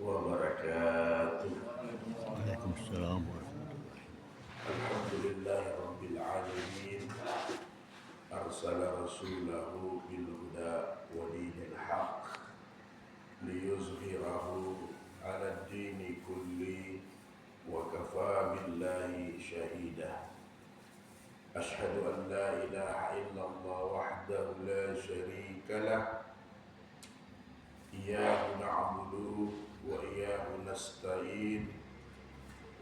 wabarakatuh. Waalaikumsalam warahmatullahi Alhamdulillahi rabbil alamin. Arsala rasulahu bil huda wa dinil haq liyuzhirahu ala dini kulli wa kafa billahi shahida. Ashhadu an la ilaha illallah wahdahu la syarika lah. Iyyahu na'budu wa iyyahu nasta'in.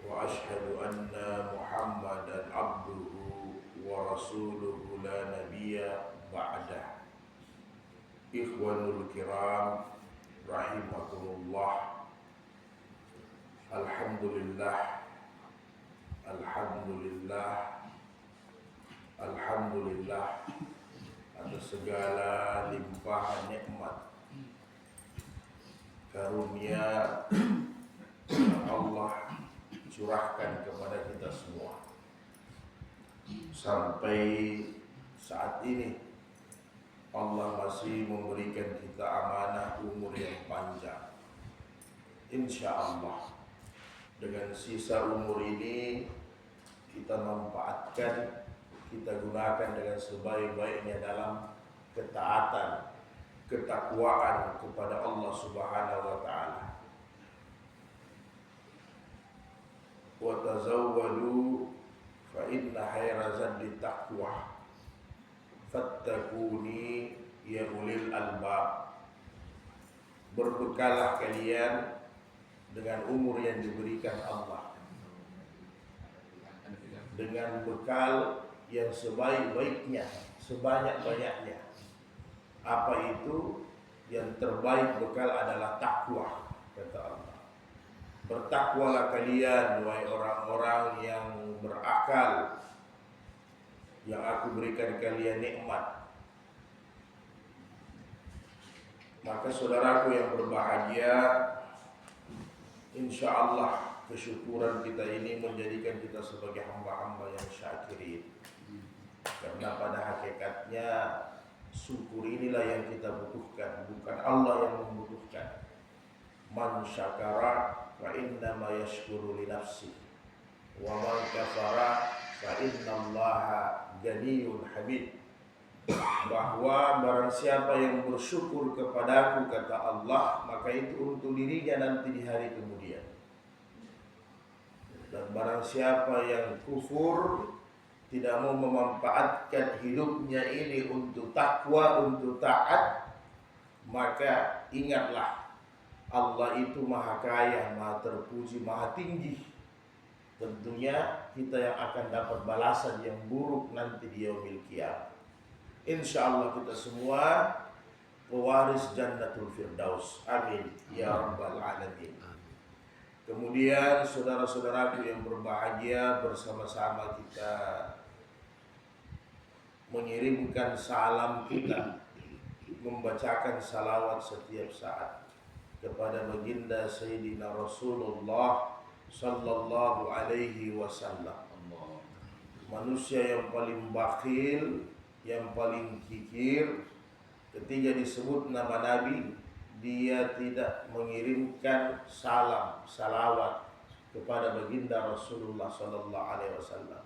Wa ashhadu anna Muhammadan abduhu wa rasuluhu la nabiyya ba'dah. Ikhwanul kiram rahimakumullah. Alhamdulillah, alhamdulillah, alhamdulillah atas segala limpahan nikmat karunia yang Allah curahkan kepada kita semua. Sampai saat ini Allah masih memberikan kita amanah umur yang panjang. Insya Allah dengan sisa umur ini kita manfaatkan, kita gunakan dengan sebaik-baiknya dalam ketaatan, ketakwaan kepada Allah Subhanahu wa taala. Wa tazawwadu fa inna khayra zaddi taqwa fattaquni ya ulil albab. Berbekalah kalian dengan umur yang diberikan Allah, dengan bekal yang sebaik-baiknya, sebanyak-banyaknya. Apa itu? Yang terbaik bekal adalah takwa, kata Allah. Bertakwalah kalian wahai orang-orang yang berakal, yang aku berikan kalian nikmat. Maka saudaraku yang berbahagia, insya Allah kesyukuran kita ini menjadikan kita sebagai hamba-hamba yang syakirin. Karena pada hakikatnya syukur inilah yang kita butuhkan, bukan Allah yang membutuhkan. Man syakara fa innama yashkuru li nafsi wa man kafara fa innallaha ghaniyyun hamid. Bahwa barang siapa yang bersyukur kepadaku, kata Allah, maka itu untuk dirinya nanti di hari kemudian. Dan barang siapa yang kufur, tidak mau memanfaatkan hidupnya ini untuk takwa, untuk taat, maka ingatlah, Allah itu maha kaya, maha terpuji, maha tinggi. Tentunya kita yang akan dapat balasan yang buruk nanti di yaumil qiyamah. Insya Allah kita semua pewaris Jannatul Firdaus. Amin ya rabbal alamin. Kemudian saudara-saudaraku yang berbahagia, bersama-sama kita mengirimkan salam kita, membacakan salawat setiap saat kepada baginda Sayyidina Rasulullah sallallahu alaihi wasallam. Manusia yang paling bakhil, yang paling kikir, ketika disebut nama Nabi, dia tidak mengirimkan salam, salawat kepada baginda Rasulullah sallallahu alaihi wasallam.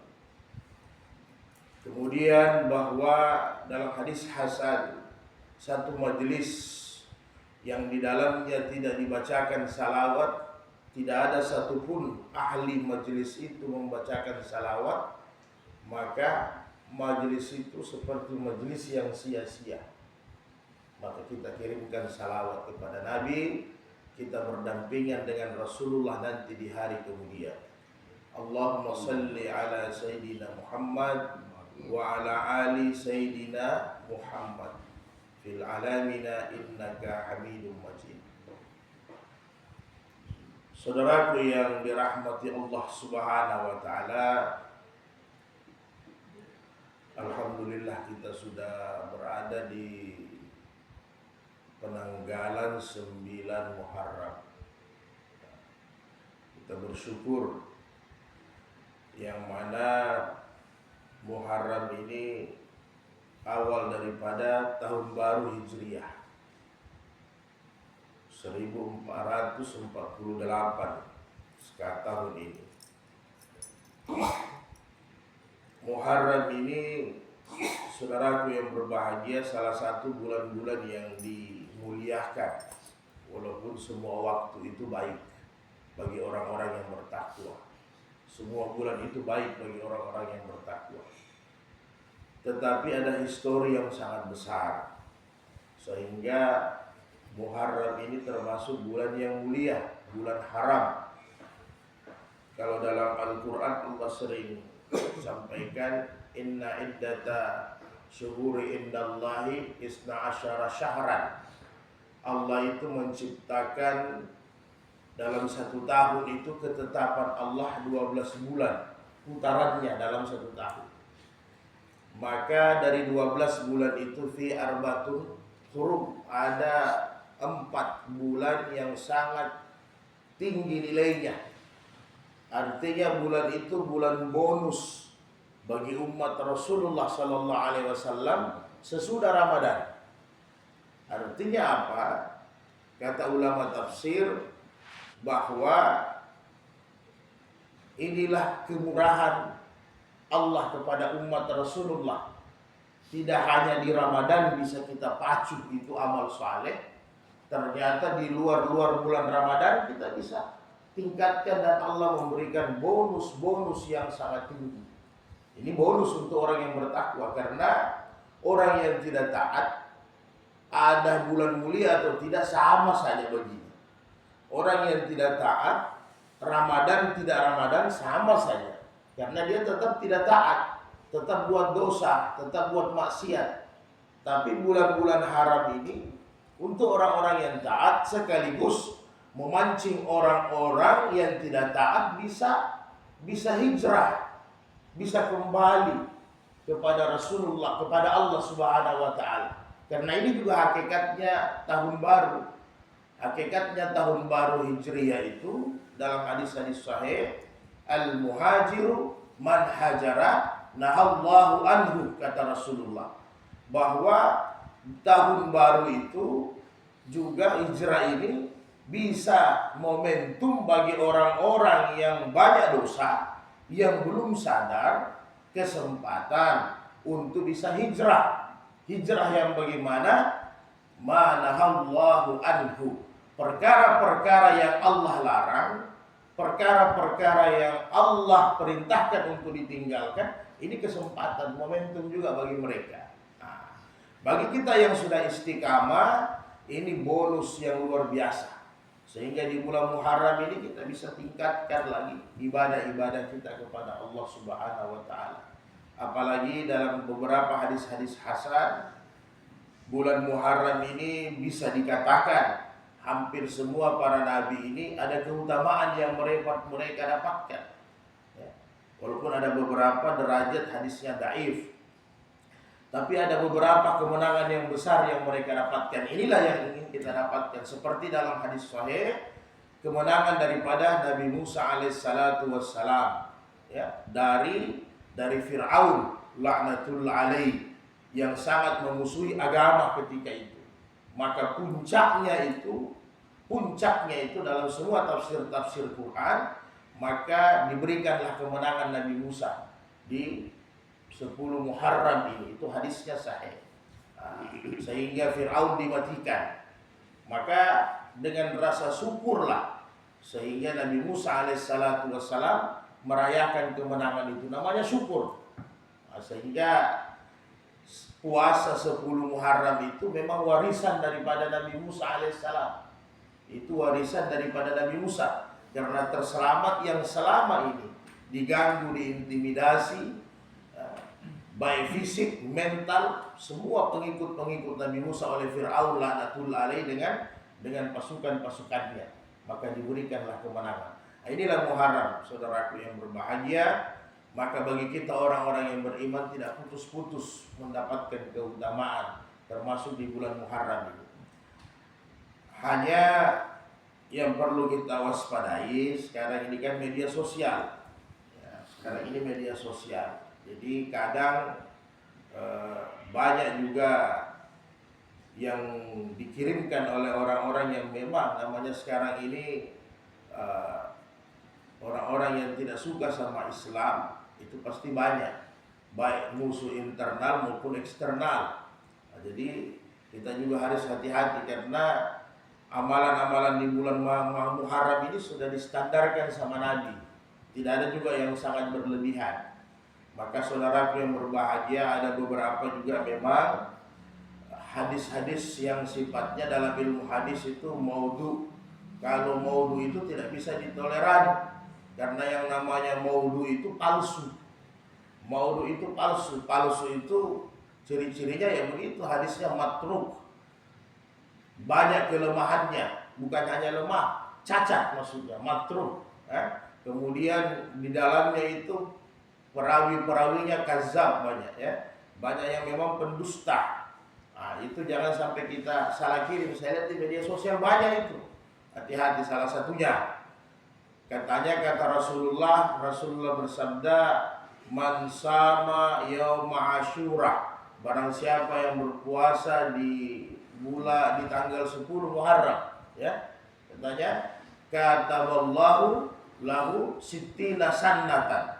Kemudian bahwa dalam hadis hasan, satu majelis yang di dalamnya tidak dibacakan salawat, tidak ada satupun ahli majelis itu membacakan salawat, maka majelis itu seperti majelis yang sia-sia. Maka kita kirimkan salawat kepada Nabi, kita berdampingan dengan Rasulullah nanti di hari kemudian. Allahumma salli ala Sayyidina Muhammad wa ala ali Sayyidina Muhammad fil alamina innaka hamidum majid. Saudaraku yang dirahmati Allah Subhanahu wa taala, alhamdulillah kita sudah berada di penanggalan 9 Muharram. Kita bersyukur yang mana Muharram ini awal daripada tahun baru Hijriah 1448 sekarang tahun ini. Muharram ini, saudaraku yang berbahagia, salah satu bulan-bulan yang dimuliakan. Walaupun semua waktu itu baik bagi orang-orang yang bertakwa. Semua bulan itu baik bagi orang-orang yang bertakwa. Tetapi ada histori yang sangat besar, sehingga Muharram ini termasuk bulan yang mulia, bulan haram. Kalau dalam Al-Quran Allah sering sampaikan, inna iddata syuhuri indallahi isna asyara syahran. Allah itu menciptakan dalam satu tahun itu ketetapan Allah 12 bulan putarannya dalam satu tahun. Maka dari 12 bulan itu fi arbatun hurum, ada 4 bulan yang sangat tinggi nilainya. Artinya bulan itu bulan bonus bagi umat Rasulullah sallallahu alaihi wasallam sesudah Ramadan. Artinya apa? Kata ulama tafsir bahwa inilah kemurahan Allah kepada umat Rasulullah. Tidak hanya di Ramadan bisa kita pacu itu amal saleh, ternyata di luar bulan Ramadan kita bisa tingkatkan dan Allah memberikan bonus-bonus yang sangat tinggi. Ini bonus untuk orang yang bertakwa, karena orang yang tidak taat, ada bulan mulia atau tidak sama saja baginya. Orang yang tidak taat, Ramadan tidak Ramadan sama saja, karena dia tetap tidak taat, tetap buat dosa, tetap buat maksiat. Tapi bulan-bulan haram ini untuk orang-orang yang taat, sekaligus memancing orang-orang yang tidak taat bisa hijrah, bisa kembali kepada Rasulullah, kepada Allah Subhanahu wa taala. Karena ini juga hakikatnya tahun baru. Hakikatnya tahun baru Hijriyah itu dalam hadis-hadis sahih, al-muhajiru man hajara nahallahu anhu, kata Rasulullah. Bahwa tahun baru itu juga hijrah ini bisa momentum bagi orang-orang yang banyak dosa, yang belum sadar, kesempatan untuk bisa hijrah. Hijrah yang bagaimana? Manahallahu anhu. Perkara-perkara yang Allah larang, perkara-perkara yang Allah perintahkan untuk ditinggalkan, ini kesempatan, momentum juga bagi mereka. Nah, bagi kita yang sudah istiqamah, ini bonus yang luar biasa. Sehingga di bulan Muharram ini kita bisa tingkatkan lagi ibadah-ibadah kita kepada Allah Subhanahu wa taala. Apalagi dalam beberapa hadis-hadis hasan, bulan Muharram ini bisa dikatakan hampir semua para nabi ini ada keutamaan yang mereka dapatkan. Ya. Walaupun ada beberapa derajat hadisnya dhaif, tapi ada beberapa kemenangan yang besar yang mereka dapatkan. Inilah yang ingin kita dapatkan. Seperti dalam hadis sahih, kemenangan daripada Nabi Musa alaihissalatu wassalam, ya, dari Fir'aun laknatullah alaih, yang sangat memusuhi agama ketika itu. Maka puncaknya itu dalam semua tafsir Quran, maka diberikanlah kemenangan Nabi Musa di 10 Muharram ini. Itu hadisnya sahih. Sehingga Fir'aun dimatikan. Maka dengan rasa syukurlah sehingga Nabi Musa alaihissalatu wassalam merayakan kemenangan itu, namanya syukur. Sehingga puasa 10 Muharram itu memang warisan daripada Nabi Musa alaihissalam. Itu warisan daripada Nabi Musa, karena terselamat yang selama ini diganggu, diintimidasi, baik fisik, mental, semua pengikut Nabi Musa oleh Fir'aun laknatullah alaih dengan pasukan-pasukannya. Maka diberikanlah kemenangan. Inilah Muharram, saudaraku yang berbahagia. Maka bagi kita orang-orang yang beriman tidak putus-putus mendapatkan keutamaan, termasuk di bulan Muharram ini. Hanya yang perlu kita waspadai sekarang ini kan media sosial. Ya, sekarang ini media sosial. Jadi kadang banyak juga yang dikirimkan oleh orang-orang yang memang namanya sekarang ini orang-orang yang tidak suka sama Islam itu pasti banyak, baik musuh internal maupun eksternal. Nah, jadi kita juga harus hati-hati karena amalan-amalan di bulan Muharram ini sudah distandarkan sama Nabi. Tidak ada juga yang sangat berlebihan. Maka saudaraku yang berbahagia, ada beberapa juga memang hadis-hadis yang sifatnya dalam ilmu hadis itu maudhu. Kalau maudhu itu tidak bisa ditoleran, karena yang namanya maudhu itu palsu. Maudhu itu palsu. Palsu itu ciri-cirinya ya begitu, hadisnya matruk, banyak kelemahannya, bukan hanya lemah, cacat maksudnya, matruk. Kemudian di dalamnya itu perawi-perawinya kazab banyak ya, banyak yang memang pendusta. Nah, itu jangan sampai kita salah kirim. Saya lihat di media sosial banyak itu. Hati-hati, salah satunya katanya kata Rasulullah bersabda, man sama yauma asyura, barang siapa yang berpuasa di tanggal 10 Muharram ya, katanya kataballahu lahu sittina sannatan,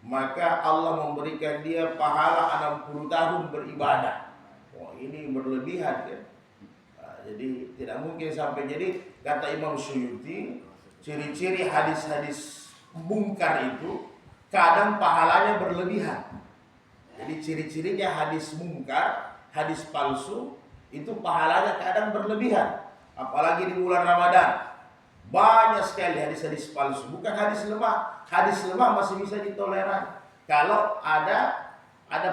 maka Allah memberikan dia pahala 60 tahun beribadah. Wah, ini berlebihan ya. Nah, jadi tidak mungkin sampai. Jadi kata Imam Suyuti, ciri-ciri hadis-hadis mungkar itu kadang pahalanya berlebihan. Jadi ciri-cirinya hadis mungkar, hadis palsu itu pahalanya kadang berlebihan. Apalagi di bulan Ramadan, banyak sekali hadis-hadis palsu. Bukan hadis lemah. Hadis lemah masih bisa ditoleran kalau ada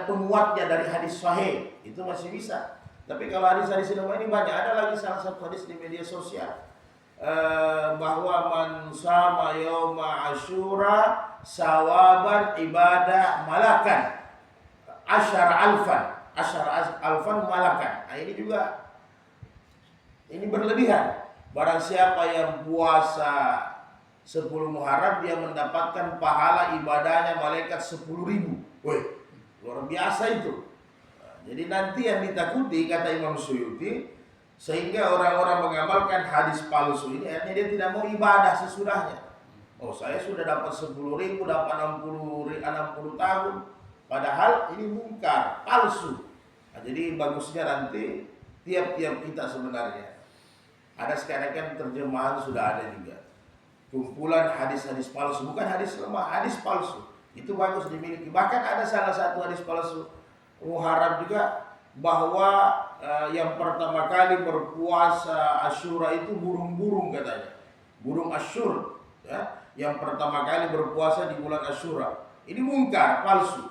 penguatnya dari hadis sahih, itu masih bisa. Tapi kalau hadis-hadis lemah ini banyak. Ada lagi salah satu hadis di media sosial bahwa man sama yauma asyura sawaban ibadah malakan asyar alfan malakan. Nah, ini juga berlebihan. Barang siapa yang puasa 10 Muharram, dia mendapatkan pahala ibadahnya malaikat 10.000. Wih, luar biasa itu. Nah, jadi nanti yang ditakuti kata Imam Suyuti, sehingga orang-orang mengamalkan hadis palsu ini, akhirnya dia tidak mau ibadah sesudahnya. Oh, saya sudah dapat 10.000, dapat 60 tahun. Padahal ini mungkar, palsu. Nah, jadi bagusnya nanti tiap-tiap kita sebenarnya. Ada sekarang kan terjemahan sudah ada juga. Kumpulan hadis-hadis palsu, bukan hadis lemah, hadis palsu. Itu bagus dimiliki. Bahkan ada salah satu hadis palsu Muharram juga, bahwa yang pertama kali berpuasa Asyura itu burung-burung katanya. Burung Asyur ya, yang pertama kali berpuasa di bulan Asyura. Ini mungkar, palsu.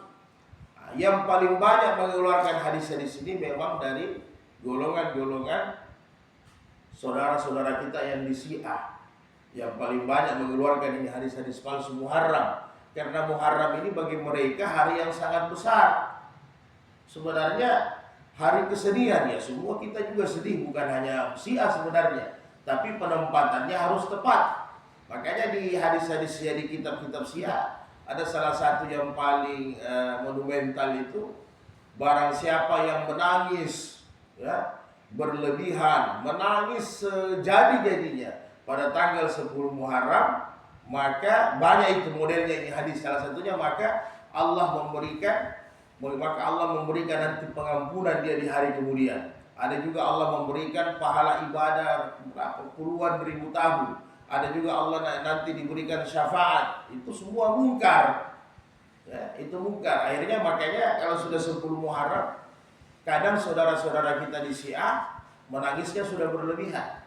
Nah, yang paling banyak mengeluarkan hadis-hadis ini memang dari golongan-golongan saudara-saudara kita yang di Syiah, yang paling banyak mengeluarkan ini hadis-hadis palsu Muharram. Karena Muharram ini bagi mereka hari yang sangat besar. Sebenarnya hari kesedihan ya, semua kita juga sedih, bukan hanya Syiah sebenarnya, tapi penempatannya harus tepat. Makanya di hadis-hadis Syiah, di kitab-kitab Syiah, ada salah satu yang paling monumental itu, barang siapa yang menangis ya, berlebihan, menangis sejadi-jadinya pada tanggal 10 Muharram, maka banyak itu modelnya, ini hadis salah satunya, maka Allah memberikan nanti pengampunan dia di hari kemudian. Ada juga Allah memberikan pahala ibadah berapa puluhan ribu tahun. Ada juga Allah nanti diberikan syafaat. Itu semua mungkar ya, itu mungkar. Akhirnya makanya kalau sudah 10 Muharram, kadang saudara-saudara kita di Syiah menangisnya sudah berlebihan.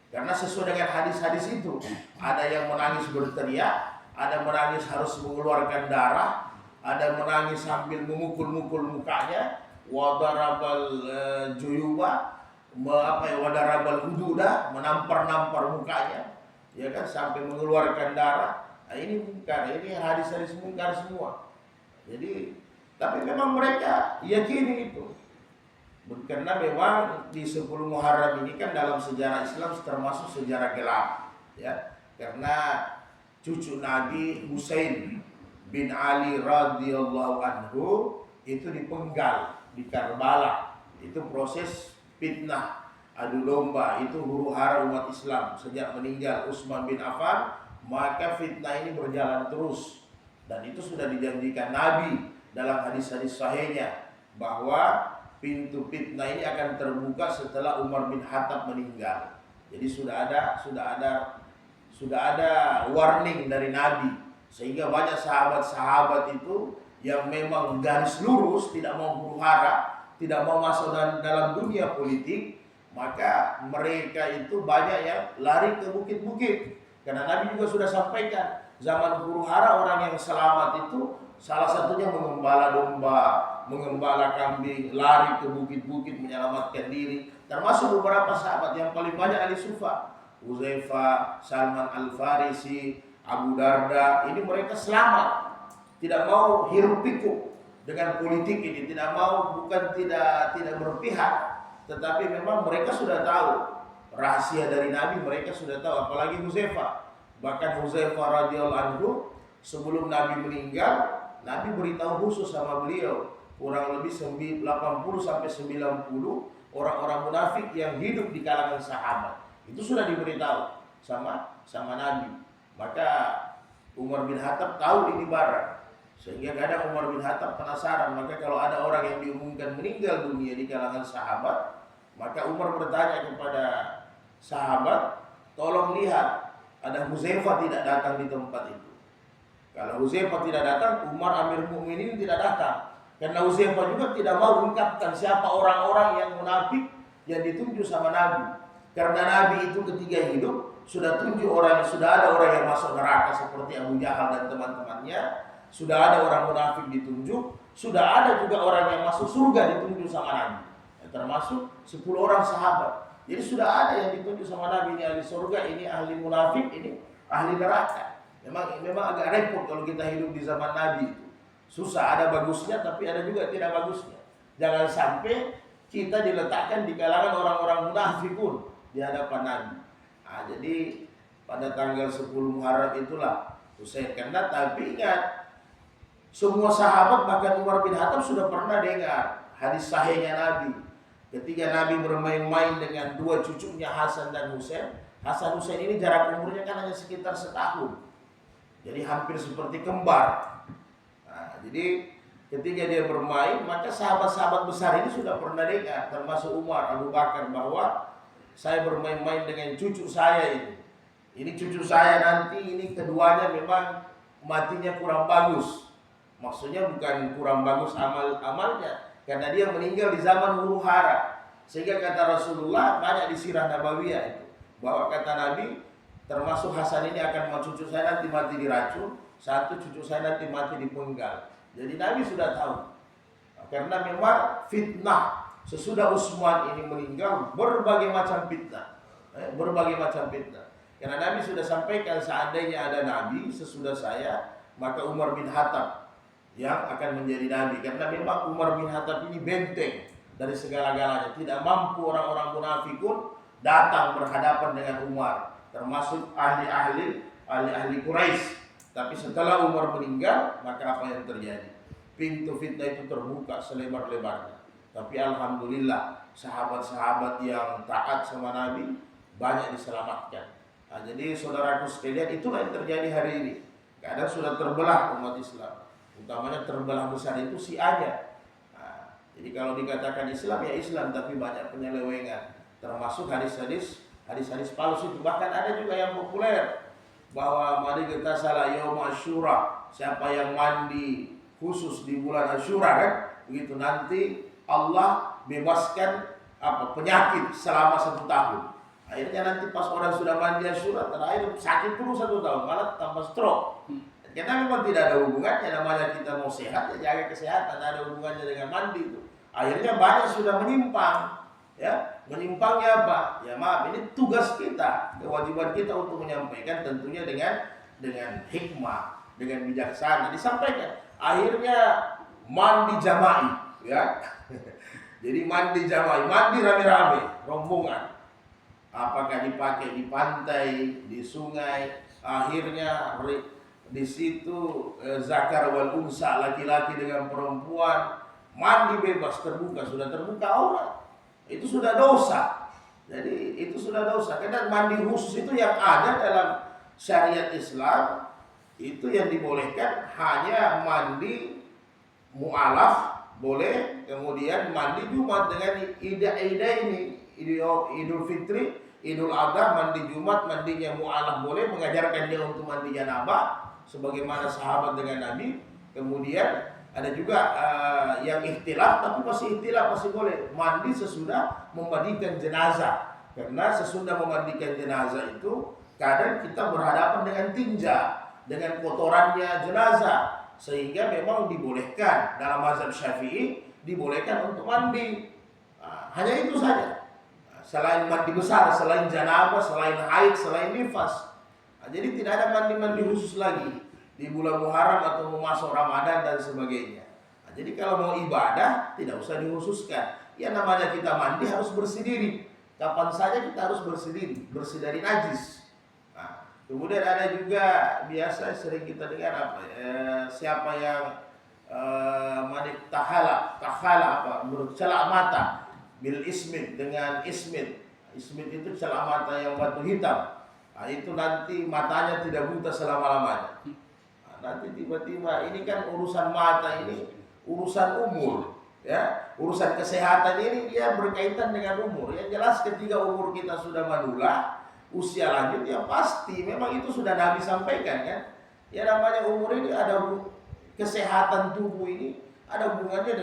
Karena sesuai dengan hadis-hadis itu, ada yang menangis berteriak, ada menangis harus mengeluarkan darah, ada menangis sambil memukul-mukul mukanya, wadarabal juyuba, wadarabal hududa, menampar-nampar mukanya, ya kan, sampai mengeluarkan darah. Nah, ini mungkar, ini hadis-hadis mungkar semua. Jadi, tapi memang mereka yakini itu. Karena memang di 10 Muharram ini kan dalam sejarah Islam termasuk sejarah gelap ya. Karena cucu Nabi Husain bin Ali radhiyallahu anhu itu dipenggal di Karbala. Itu proses fitnah, adu domba, itu huru-hara umat Islam sejak meninggal Utsman bin Affan, maka fitnah ini berjalan terus. Dan itu sudah dijanjikan Nabi dalam hadis-hadis sahihnya bahwa pintu fitnah ini akan terbuka setelah Umar bin Khattab meninggal. Jadi sudah ada warning dari Nabi, sehingga banyak sahabat-sahabat itu yang memang garis lurus, tidak mau huru-hara, tidak mau masuk dalam dunia politik, maka mereka itu banyak yang lari ke bukit-bukit. Karena Nabi juga sudah sampaikan, zaman huru-hara orang yang selamat itu salah satunya mengembala domba, mengembala kambing, lari ke bukit-bukit menyelamatkan diri. Termasuk beberapa sahabat yang paling banyak ahli sufa, Hudzaifah, Salman Al-Farisi, Abu Darda, ini mereka selamat. Tidak mau hiruk pikuk dengan politik ini, tidak mau, bukan tidak berpihak, tetapi memang mereka sudah tahu rahasia dari Nabi, mereka sudah tahu. Apalagi Hudzaifah, bahkan Hudzaifah radhiyallahu anhu sebelum Nabi meninggal, Nabi beritahu khusus sama beliau, kurang lebih 80 sampai 90 orang-orang munafik yang hidup di kalangan sahabat. Itu sudah diberitahu sama Nabi. Maka Umar bin Khattab tahu ini barang. Sehingga kadang Umar bin Khattab penasaran, maka kalau ada orang yang diumumkan meninggal dunia di kalangan sahabat, maka Umar bertanya kepada sahabat, tolong lihat, ada Hudzaifah tidak datang di tempat itu. Kalau Hudzaifah tidak datang, Umar Amir Mukminin tidak datang. Karena Hudzaifah juga tidak mau ungkapkan siapa orang-orang yang munafik yang ditunjuk sama Nabi. Karena Nabi itu ketika hidup sudah tunjuk orang, sudah ada orang yang masuk neraka seperti Abu Jahal dan teman-temannya. Sudah ada orang munafik ditunjuk, sudah ada juga orang yang masuk surga ditunjuk sama Nabi. Termasuk 10 orang sahabat. Jadi sudah ada yang ditunjuk sama Nabi, ini ahli surga, ini ahli munafik, ini ahli neraka. Memang agak repot kalau kita hidup di zaman Nabi itu. Susah, ada bagusnya tapi ada juga tidak bagusnya. Jangan sampai kita diletakkan di kalangan orang-orang munafik pun di hadapan Nabi. Nah, jadi pada tanggal 10 Muharram itulah Husain kena, tapi ingat, semua sahabat bahkan Umar bin Khattab sudah pernah dengar hadis sahihnya Nabi. Ketika Nabi bermain-main dengan dua cucunya Hasan dan Husain. Hasan Husain ini jarak umurnya kan hanya sekitar setahun. Jadi hampir seperti kembar. Nah, jadi ketika dia bermain, maka sahabat-sahabat besar ini sudah pernah dengar, termasuk Umar, Abu Bakar, bahwa saya bermain-main dengan cucu saya ini. Ini cucu saya nanti, ini keduanya memang matinya kurang bagus. Maksudnya bukan kurang bagus amalnya, karena dia meninggal di zaman huru-hara. Sehingga kata Rasulullah banyak di sirah Nabawiyah itu, bahwa kata Nabi, termasuk Hasan ini akan cucu saya nanti mati diracun, satu cucu saya nanti mati dipenggal. Jadi Nabi sudah tahu. Karena memang fitnah sesudah Utsman ini meninggal, berbagai macam fitnah. Berbagai macam fitnah. Karena Nabi sudah sampaikan, seandainya ada Nabi sesudah saya, maka Umar bin Khattab yang akan menjadi Nabi. Karena memang Umar bin Khattab ini benteng dari segala-galanya. Tidak mampu orang-orang munafik pun datang berhadapan dengan Umar, termasuk ahli-ahli Quraisy. Tapi setelah Umar meninggal, maka apa yang terjadi? Pintu fitnah itu terbuka selebar-lebarnya. Tapi alhamdulillah, sahabat-sahabat yang taat sama Nabi banyak diselamatkan. Nah, jadi saudaraku sekalian, itulah yang terjadi hari ini. Kadang sudah terbelah umat Islam. Utamanya terbelah besar itu Syiahnya. Nah, jadi kalau dikatakan Islam ya Islam, tapi banyak penyelewengan. Termasuk hadis-hadis palsu itu. Bahkan ada juga yang populer bahwa mari kita salah yaum Asyura, siapa yang mandi khusus di bulan Asyura kan, begitu nanti Allah bebaskan penyakit selama 1 tahun. Akhirnya nanti pas orang sudah mandi Asyura, terakhir sakit terus 1 tahun, malah tambah stroke. Karena memang tidak ada hubungannya, namanya kita mau sehat ya jaga kesehatan, ada hubungannya dengan mandi itu. Akhirnya banyak sudah menyimpang. Ya, menyimpangnya apa? Ya maaf, ini tugas kita, kewajiban kita untuk menyampaikan, tentunya dengan hikmah, dengan bijaksana disampaikan. Akhirnya mandi jama'i, ya. Jadi mandi jama'i, mandi rame-rame, rombongan. Apakah dipakai di pantai, di sungai, akhirnya di situ zakar wal unsa, laki-laki dengan perempuan mandi bebas, terbuka, sudah terbuka aurat. Itu sudah dosa. Jadi itu sudah dosa. Karena mandi khusus itu yang ada dalam syariat Islam itu yang dibolehkan hanya mandi mu'alaf boleh, kemudian mandi Jumat dengan ida ini, Idul Fitri, Idul Adha, mandi Jumat, mandinya mu'alaf boleh, mengajarkan dia untuk mandi janabah sebagaimana sahabat dengan Nabi. Kemudian ada juga yang ikhtilaf, tapi masih ikhtilaf, masih boleh mandi sesudah memandikan jenazah. Karena sesudah memandikan jenazah itu kadang kita berhadapan dengan tinja, dengan kotorannya jenazah, sehingga memang dibolehkan dalam mazhab Syafi'i, dibolehkan untuk mandi. Hanya itu saja. Selain mandi besar, selain janabah, selain haid, selain nifas. Jadi tidak ada mandi-mandi khusus lagi di bulan Muharram atau mau masuk Ramadan dan sebagainya. Jadi kalau mau ibadah tidak usah dikhususkan. Ya namanya kita mandi harus bersih diri. Kapan saja kita harus bersih diri, bersih dari najis. Kemudian ada juga biasa sering kita dengar siapa yang manik tahala apa bercelak mata bil ismit dengan ismit. Ismit itu celak mata yang batu hitam. Itu nanti matanya tidak buta selama-lamanya. Nanti tiba-tiba ini kan urusan mata ini urusan umur, ya. Urusan kesehatan ini dia berkaitan dengan umur. Yang jelas ketika umur kita sudah manula, usia lanjut, ya pasti memang itu sudah Nabi sampaikan kan. Ya namanya umur ini ada kesehatan tubuh ini ada hubungannya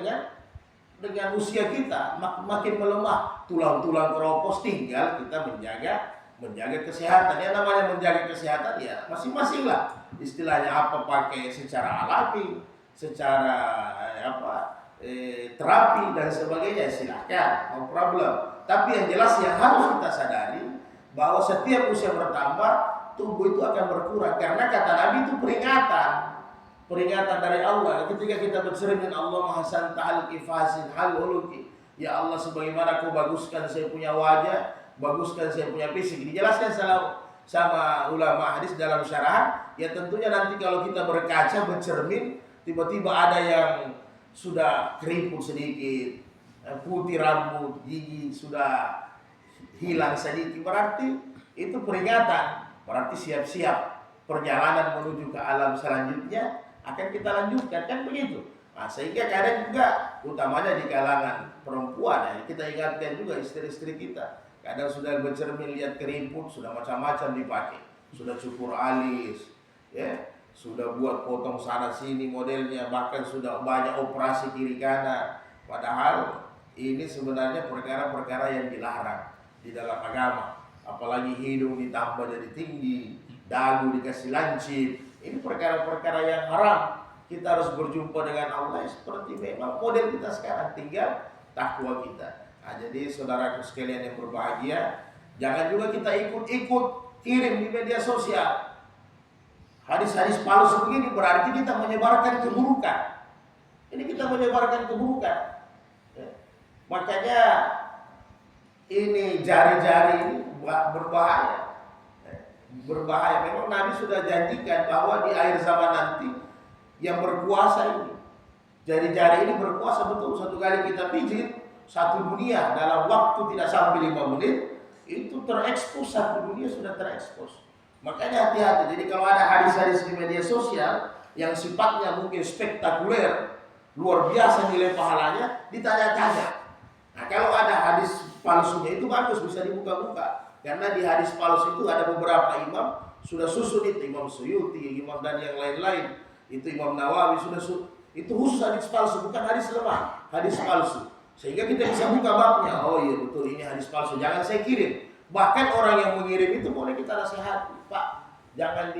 dengan usia kita. Makin melemah, tulang-tulang keropos, tinggal kita menjaga kesehatan. Ya namanya menjaga kesehatan ya masing-masing lah. Istilahnya apa pakai secara alami, secara terapi dan sebagainya silahkan, no problem. Tapi yang jelas yang harus kita sadari bahwa setiap usia bertambah tubuh itu akan berkurang karena kata Nabi itu peringatan dari Allah. Ketika kita bersering dengan Allah Mahasan Ta'al Kifasin Hal Uluki, ya Allah sebagaimana kau baguskan saya punya wajah, baguskan saya punya fisik. Dijelaskan sama ulama hadis dalam syarahan. Ya tentunya nanti kalau kita berkaca bercermin, tiba-tiba ada yang sudah keriput sedikit, putih rambut, gigi sudah hilang sedikit, berarti itu peringatan, berarti siap-siap perjalanan menuju ke alam selanjutnya akan kita lanjutkan, kan begitu. Nah, sehingga kadang juga utamanya di kalangan perempuan ya, kita ingatkan juga istri-istri kita, kadang sudah bercermin lihat keriput, sudah macam-macam dipakai, sudah cukur alis, ya, sudah buat potong sana sini modelnya, bahkan sudah banyak operasi kiri kanan. Padahal ini sebenarnya perkara-perkara yang dilarang di dalam agama. Apalagi hidung ditambah jadi tinggi, dagu dikasih lancip. Ini perkara-perkara yang haram. Kita harus berjumpa dengan Allah seperti memang model kita sekarang, tinggal takwa kita. Nah, jadi saudaraku sekalian yang berbahagia, jangan juga kita ikut-ikut kirim di media sosial hadis-hadis palsu begini, berarti kita menyebarkan keburukan. Ini kita menyebarkan keburukan. Ya. Makanya ini jari-jari ini berbahaya. Berbahaya. Memang Nabi sudah janjikan bahwa di akhir zaman nanti yang berkuasa ini, jari-jari ini berkuasa betul. Satu kali kita pijit, satu dunia dalam waktu tidak sampai 5 menit itu terekspos, satu dunia sudah terekspos. Makanya hati-hati. Jadi kalau ada hadis-hadis di media sosial yang sifatnya mungkin spektakuler, luar biasa nilai pahalanya, ditanya-tanya. Nah kalau ada hadis palsunya itu bagus, bisa dibuka-buka. Karena di hadis palsu itu ada beberapa imam sudah susun itu, Imam Suyuti, imam dan yang lain-lain. Itu Imam Nawawi sudah itu khusus hadis palsu, bukan hadis lemah, hadis palsu. Sehingga kita bisa buka babnya. Oh iya betul ini hadis palsu, jangan saya kirim. Bahkan orang yang mengirim itu boleh kita nasihati, Pak, jangan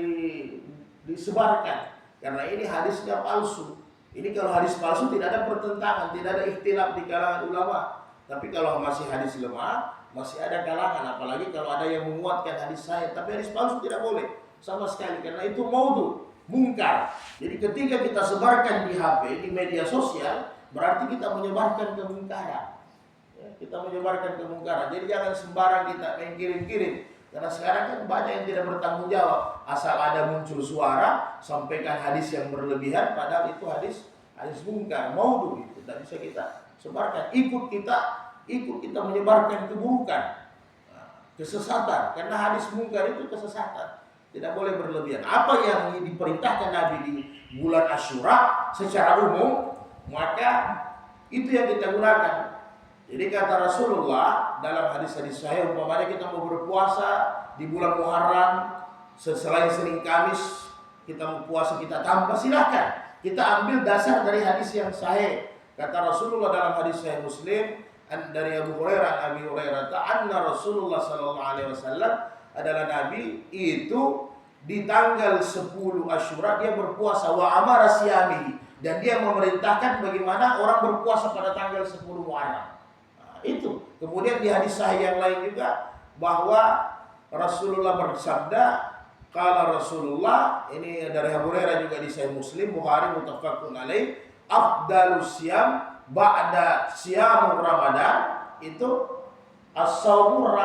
disebarkan karena ini hadisnya palsu. Ini kalau hadis palsu tidak ada pertentangan, tidak ada ikhtilaf di kalangan ulama. Tapi kalau masih hadis lemah, masih ada kalangan. Apalagi kalau ada yang menguatkan hadis saya, tapi hadis palsu tidak boleh sama sekali karena itu maudhu, mungkar. Jadi ketika kita sebarkan di HP, di media sosial, berarti kita menyebarkan kemungkaran. Kita menyebarkan kemungkaran. Jadi jangan sembarang kita mengirim-kirim. Karena sekarang kan banyak yang tidak bertanggung jawab. Asal ada muncul suara, sampaikan hadis yang berlebihan, padahal itu hadis mungkar, maudhu gitu. Tidak bisa kita sebarkan. Ikut kita ikut kita menyebarkan keburukan, kesesatan. Karena hadis mungkar itu kesesatan. Tidak boleh berlebihan. Apa yang diperintahkan Nabi di bulan Asyura secara umum, maka itu yang kita gunakan. Jadi kata Rasulullah dalam hadis-hadis sahih, umpamanya kita mau berpuasa di bulan Muharram, selain Senin Kamis kita mau puasa kita tanpa, silakan. Kita ambil dasar dari hadis yang sahih. Kata Rasulullah dalam hadis sahih Muslim dari Abu Hurairah, anna Rasulullah sallallahu alaihi wasallam adalah Nabi itu di tanggal 10 Asyura dia berpuasa, wa amara siyami, dan dia memerintahkan bagaimana orang berpuasa pada tanggal 10 Muharram. Nah, itu. Kemudian di hadis sahih yang lain juga bahwa Rasulullah bersabda, qala Rasulullah, ini dari Abu Hurairah juga di Sahih Muslim, Bukhari muttafaqun alaih, afdalus siyam ba'da siyamur Ramadan itu as-saumur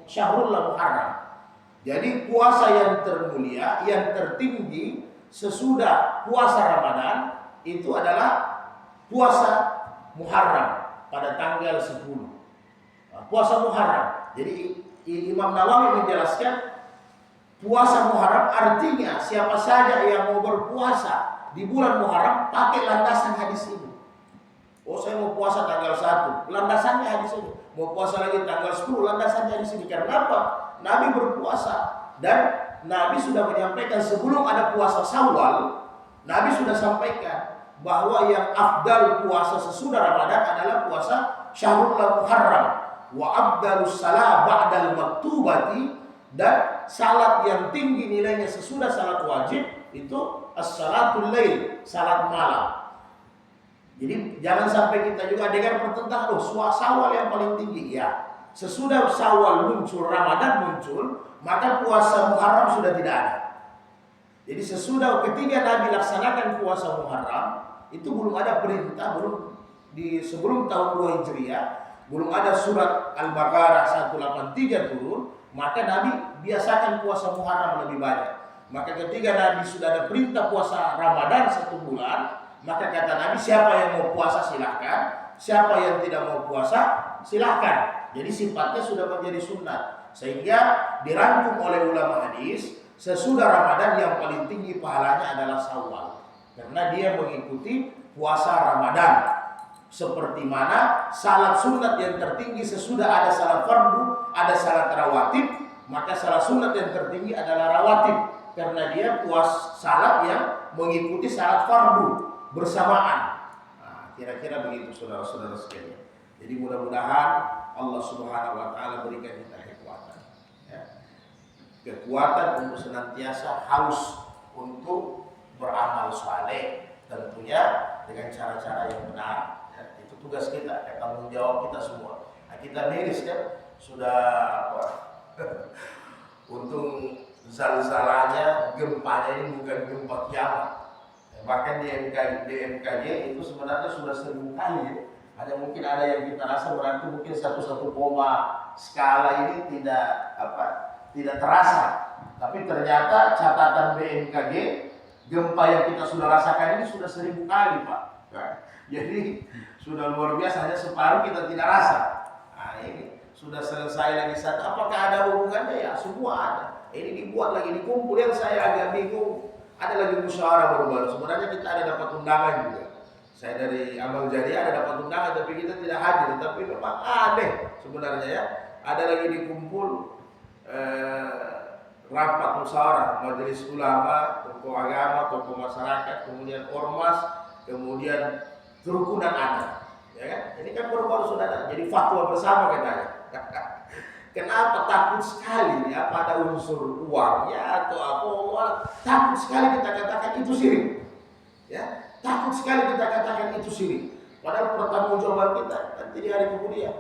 syahrul Muharram. Jadi puasa yang termulia, yang tertinggi sesudah puasa Ramadan itu adalah puasa Muharram pada tanggal 10. Puasa Muharram. Jadi Imam Nawawi menjelaskan puasa Muharram artinya siapa saja yang mau berpuasa di bulan Muharram pakai landasan hadis ini. Oh, saya mau puasa tanggal 1, landasannya hadis ini. Mau puasa lagi tanggal 10, landasannya hadis ini. Karena apa? Nabi berpuasa dan Nabi sudah menyampaikan sebelum ada puasa Syawal, Nabi sudah sampaikan bahwa yang afdal puasa sesudah Ramadan adalah puasa Syahrul Muharram. Wa afdalus salat ba'dal maktubati, dan salat yang tinggi nilainya sesudah salat wajib itu as-salatul lail, salat malam. Jadi jangan sampai kita juga dengar pertentangan, Syawal yang paling tinggi. Ya, sesudah Syawal muncul, Ramadan muncul, maka puasa Muharram sudah tidak ada. Jadi sesudah ketika Nabi laksanakan puasa Muharram, itu belum ada perintah, sebelum tahun 2 Hijriah, belum ada surat Al-Baqarah 183 turun, maka Nabi biasakan puasa Muharram lebih banyak. Maka ketika Nabi sudah ada perintah puasa Ramadan 1 bulan, maka kata Nabi, siapa yang mau puasa silahkan, siapa yang tidak mau puasa silahkan. Jadi sifatnya sudah menjadi sunnah, sehingga dirangkum oleh ulama hadis, sesudah Ramadan yang paling tinggi pahalanya adalah Syawal, karena dia mengikuti puasa Ramadan. Seperti mana salat sunat yang tertinggi sesudah ada salat fardu, ada salat rawatib, maka salat sunat yang tertinggi adalah rawatib, karena dia puas salat yang mengikuti salat fardu bersamaan. Nah, kira-kira begitu saudara-saudara sekalian. Jadi mudah-mudahan Allah Subhanahu wa taala berikan kita kekuatan, ya. Kekuatan untuk senantiasa haus untuk beramal saleh, tentunya dengan cara-cara yang benar. Ya, itu tugas kita, tanggung jawab kita semua. Nah, kita miris kan sudah untung zalzalanya, gempanya ini bukan gempa kiamat. Bahkan di MKJ itu sebenarnya sudah 1000 kali, ya. Ada mungkin ada yang kita rasa berarti mungkin 1 koma skala ini tidak terasa. Tapi ternyata catatan BMKG, gempa yang kita sudah rasakan ini sudah 1000 kali, Pak. Jadi sudah luar biasa, hanya separuh kita tidak rasa. Nah, ini sudah selesai lagi satu. Apakah ada hubungannya? Ya, semua ada. Ini dibuat lagi, dikumpul. Yang saya agak bingung, ada lagi musyawarah baru-baru. Sebenarnya kita ada dapat undangan juga. Saya dari Amal Jariah ada dapat undangan, tapi kita tidak hadir. Tapi memang aneh sebenarnya, ya. Ada lagi dikumpul rapat musyawarah, majelis ulama, tokoh agama, tokoh masyarakat, kemudian ormas, kemudian kerukunan anak. Ya kan? Ini kan baru-baru sudah ada. Jadi fatwa bersama katanya. Kenapa takut sekali? Apa ada unsur uangnya atau apa? Takut sekali kita katakan itu syirik. Ya, takut sekali kita katakan itu syirik. Padahal pertanggungjawaban kita nanti di hari kemudian.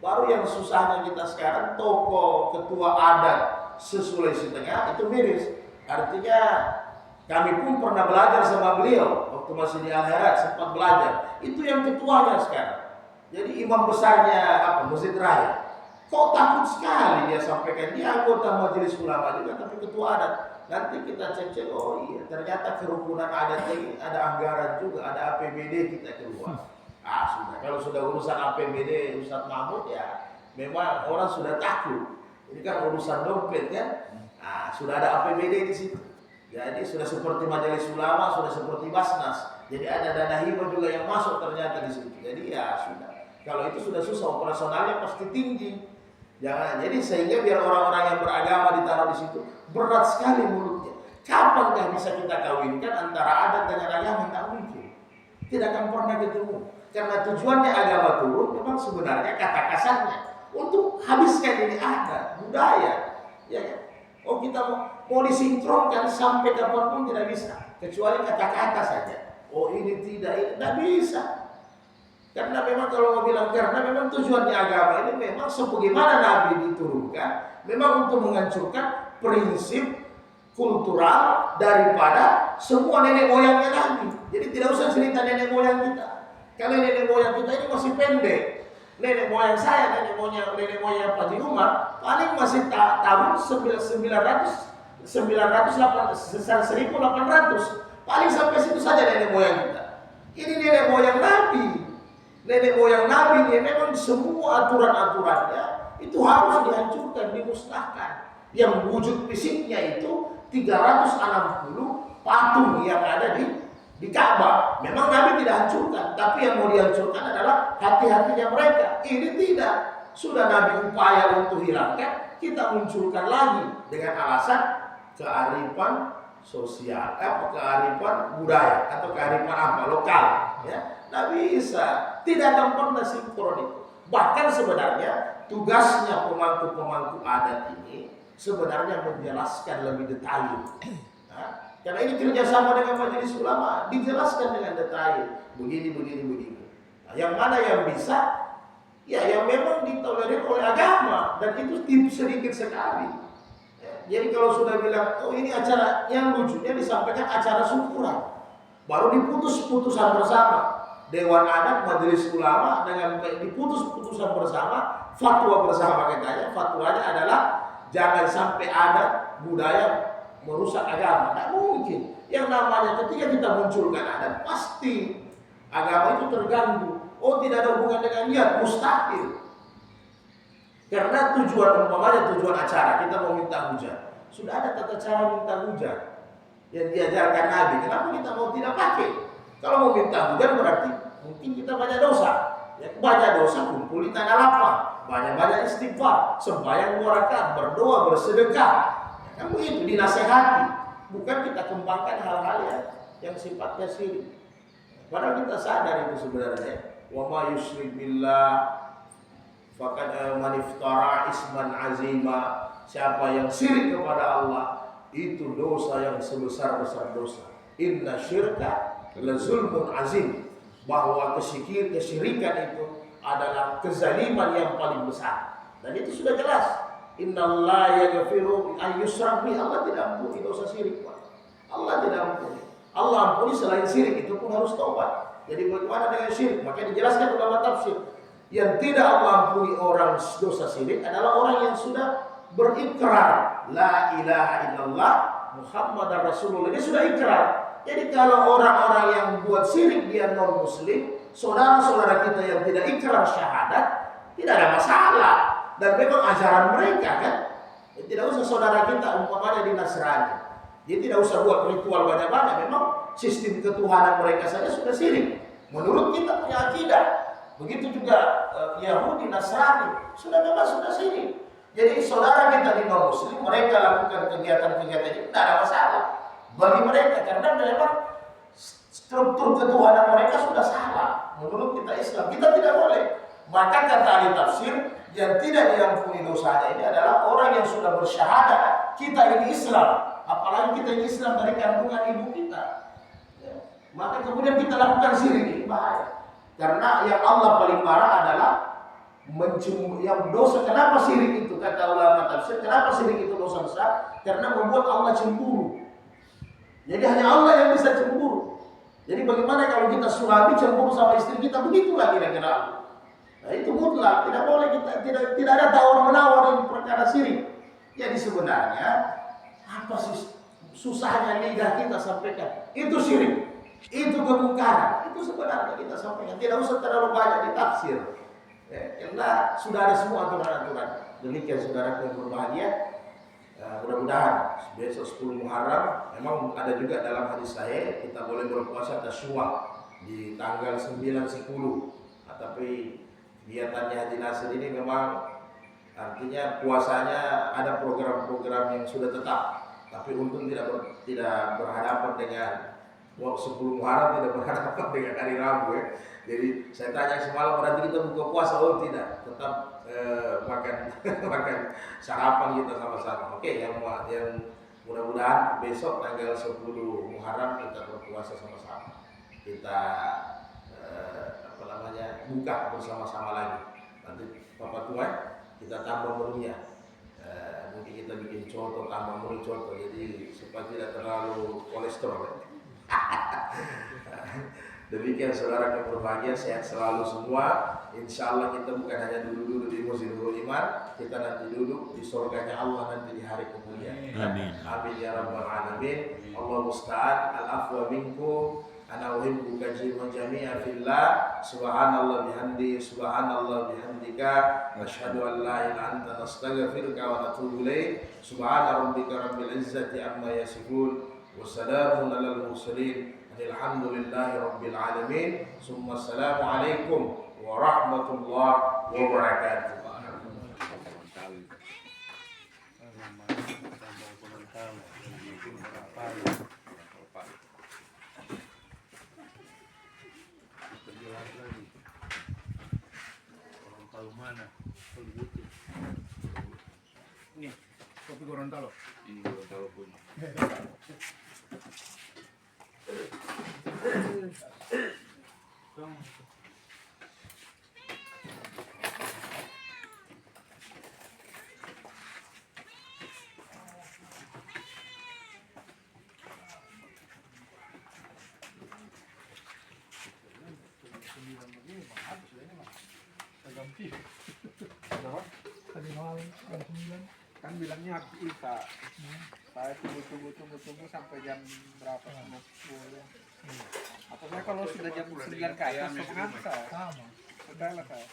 Baru yang susahnya kita sekarang, tokoh ketua adat se-Sulawesi Tengah itu miris. Artinya kami pun pernah belajar sama beliau waktu masih di Al-Herat, sempat belajar. Itu yang ketuanya sekarang. Jadi imam besarnya Masjid Raya. Kok takut sekali dia sampaikan, dia anggota majelis ulama juga tapi ketua adat. Nanti kita cek-cek, oh iya ternyata kerukunan adat ini ada anggaran juga, ada APBD kita keluar. Sudah. Kalau sudah urusan APBD Ustaz Mahmud ya memang orang sudah takut. Ini kan urusan dompet kan. Sudah ada APBD di situ. Jadi sudah seperti majelis ulama, sudah seperti Basnas. Jadi ada dana hibah juga yang masuk ternyata di situ. Jadi ya sudah. Kalau itu sudah susah, operasionalnya pasti tinggi. Jangan. Jadi sehingga biar orang-orang yang beragama ditaruh di situ berat sekali mulutnya. Kapankah bisa kita kawinkan antara adat dengan agama? Tidak mungkin. Tidak akan pernah ketemu. Karena tujuannya agama turun memang sebenarnya kata kasarnya untuk habiskan ini adat, budaya. Ya kan? Oh kita mau disinkronkan sampai kapanpun tidak bisa. Kecuali kata-kata saja. Oh ini tidak bisa. Karena memang kalau mau bilang karena memang tujuannya agama ini memang sebagaimana Nabi diturunkan, memang untuk menghancurkan prinsip kultural daripada semua nenek moyangnya Nabi. Jadi tidak usah cerita nenek moyang kita. Kalau nenek moyang kita ini masih pendek. Nenek moyang saya, nenek moyang Pak Haji Umar paling masih tahun 1800. Paling sampai situ saja nenek moyang kita. Ini nenek moyang Nabi. Nenek moyang Nabi ini memang semua aturan-aturannya itu harus dihancurkan, dimusnahkan. Yang wujud fisiknya itu 360 patung yang ada di Ka'bah. Memang Nabi tidak hancurkan, tapi yang mau dihancurkan adalah hati-hatinya mereka. Ini tidak. Sudah Nabi upaya untuk hilangkan, kita munculkan lagi dengan alasan kearifan sosial, kearifan budaya atau kearifan apa lokal, ya. Tidak bisa, tidak akan pernah sinkron itu. Bahkan sebenarnya tugasnya pemangku adat ini sebenarnya menjelaskan lebih detail. Karena ini kerjasama dengan majelis ulama, dijelaskan dengan detail. Begini. Yang mana yang bisa, ya yang memang ditolerir oleh agama dan itu sedikit sekali. Jadi kalau sudah bilang, oh ini acara yang lucunya disampaikan acara syukuran, baru diputus putusan bersama. Dewan Adat Majelis Ulama dengan diputus putusan bersama, fatwa bersama katanya. Fatwanya adalah jangan sampai adat budaya merusak agama. Tidak mungkin. Yang namanya ketika kita munculkan adat, pasti agama itu terganggu. Oh tidak ada hubungan dengan niat, mustahil. Karena tujuan acara kita mau minta hujan. Sudah ada tata cara minta hujan yang diajarkan Nabi. Kenapa kita mau tidak pakai? Kalau mau minta hujan berarti mungkin kita banyak dosa. Ya, banyak dosa kumpul di tanah lapang, banyak istighfar, sembahyang 2 rakaat, berdoa, bersedekah. Ya, kan begitu dinasehati. Bukan kita kembangkan hal-hal yang sifatnya syirik. Padahal kita sadar itu sebenarnya. Wa ma yusyrik billah faqad man iftara isman azima. Siapa yang syirik kepada Allah itu dosa yang sebesar-besar dosa. Inna syirka la zulmun azim. Bahwa kesyirikan itu adalah kezaliman yang paling besar. Dan itu sudah jelas. Innallaha yaghfiru an yushraka bihi. Allah tidak ampuni dosa syirik. Allah tidak ampuni. Allah ampuni selain syirik, itu pun harus taubat. Jadi bagaimana dengan syirik? Maka dijelaskan ulama tafsir. Yang tidak Allah ampuni orang dosa syirik adalah orang yang sudah berikrar la ilaha illallah Muhammadar Rasulullah. Dia sudah ikrar. Jadi kalau orang-orang yang buat syirik dia non muslim, saudara-saudara kita yang tidak ikrar syahadat, tidak ada masalah. Dan memang ajaran mereka kan, tidak usah saudara kita umpamanya di Nasrani. Jadi tidak usah buat ritual banyak-banyak. Memang sistem ketuhanan mereka saja sudah syirik. Menurut kita punya akidah. Begitu juga Yahudi, Nasrani, memang sudah syirik. Jadi saudara kita di non muslim, mereka lakukan kegiatan-kegiatan itu tidak ada masalah bagi mereka, karena memang struktur ketuhanan mereka sudah salah. Menurut kita Islam, kita tidak boleh. Maka kata ahli tafsir, yang tidak diampuni dosanya ini adalah orang yang sudah bersyahadat kita ini Islam, apalagi kita ini Islam dari kandungan ibu kita. Ya. Maka kemudian kita lakukan syirik, ini bahaya. Karena yang Allah paling marah adalah yang dosa. Kenapa syirik itu? Kata ulama tafsir, kenapa syirik itu dosa besar? Karena membuat Allah cemburu. Jadi hanya Allah yang bisa cemburu. Jadi bagaimana kalau kita suami cemburu sama istri kita? Begitulah kira-kira. Nah itu mutlak, tidak boleh kita tidak ada tawar-menawar yang perkara syirik. Jadi sebenarnya apa sih susahnya lidah kita sampaikan? Itu syirik. Itu kemungkaran. Itu sebenarnya kita sampaikan. Tidak usah terlalu banyak ditafsir. Karena sudah ada semua aturan-aturan. Demikian saudara yang berbahagia. Mudah-mudahan besok 10 Muharram memang ada juga dalam hadis saya kita boleh berpuasa tasyuwa di tanggal 9, 10. Tapi kegiatannya Haji Nasir ini memang artinya puasanya ada program-program yang sudah tetap. Tapi untung tidak berhadapan dengan 10 Muharram, tidak berhadapan dengan hari Rabu ya. Jadi saya tanya semalam berarti kita buka puasa? Oh tidak, tetap makan sarapan kita sama-sama. Oke, yang mudah-mudahan besok tanggal 10 Muharram kita berpuasa sama-sama. Kita buka bersama-sama lagi. Nanti Bapak Tua kita tambah menunya. Mungkin kita bikin contoh, tambah menu contoh, jadi supaya tidak terlalu kolesterol. Demikian saudara yang berbahagia, sehat selalu semua. Insya Allah kita bukan hanya duduk-duduk di Masjidul Iman, kita nanti duduk di surganya Allah nanti di hari kemudian. Amin. Amin ya rabbal alamin. Allah musta'an. Al-afwa minkum. Ana uhibbuka jami'an fillah. Subhanallah bihamdi, subhanallah bihamdika. Asyhadu an la ilaha illa anta nastaghfiruka wa natubu ilaik. Subhana rabbika rabbil izzati amma yasifun. Wassalamun alal mursalin. Alhamdulillahi rabbil alamin. Summa assalamualaikum warahmatullahi wabarakatuh. Nih, kopi Gorontalo. Ini Gorontalo punya. Kan bilangnya habis Isa. Saya tunggu sampai jam berapa? 10. Apa saya kalau sudah jam 9 ke atas, setengah saya. Sama. Sudah lah saya.